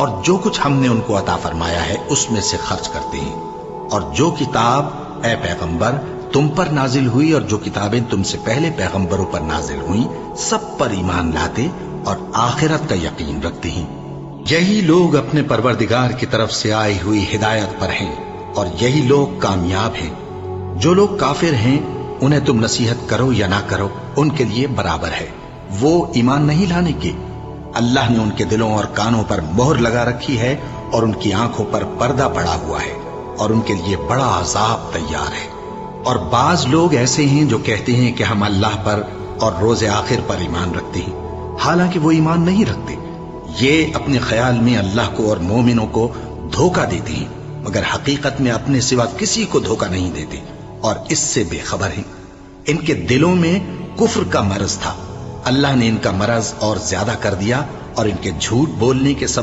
اور جو کچھ ہم نے ان کو عطا فرمایا ہے اس میں سے خرچ کرتے ہیں، اور جو کتاب اے پیغمبر تم پر نازل ہوئی اور جو کتابیں تم سے پہلے پیغمبروں پر نازل ہوئیں سب پر ایمان لاتے اور آخرت کا یقین رکھتے ہیں۔ یہی لوگ اپنے پروردگار کی طرف سے آئی ہوئی ہدایت پر ہیں اور یہی لوگ کامیاب ہیں۔ جو لوگ کافر ہیں انہیں تم نصیحت کرو یا نہ کرو ان کے لیے برابر ہے، وہ ایمان نہیں لانے کے۔ اللہ نے ان کے دلوں اور کانوں پر مہر لگا رکھی ہے اور ان کی آنکھوں پر پردہ پڑا ہوا ہے اور ان کے لیے بڑا عذاب تیار ہے۔ اور بعض لوگ ایسے ہیں جو کہتے ہیں کہ ہم اللہ پر اور روز آخر پر ایمان رکھتے ہیں، حالانکہ وہ ایمان نہیں رکھتے۔ یہ اپنے خیال میں اللہ کو اور مومنوں کو دھوکہ دیتے ہیں، مگر حقیقت میں اپنے سوا کسی کو دھوکہ نہیں دیتے اور اس سے بے خبر ہیں۔ ان کے دلوں میں کفر کا مرض تھا، اللہ نے ان کا مرض اور زیادہ کر دیا اور ان کے جھوٹ بولنے کے سبب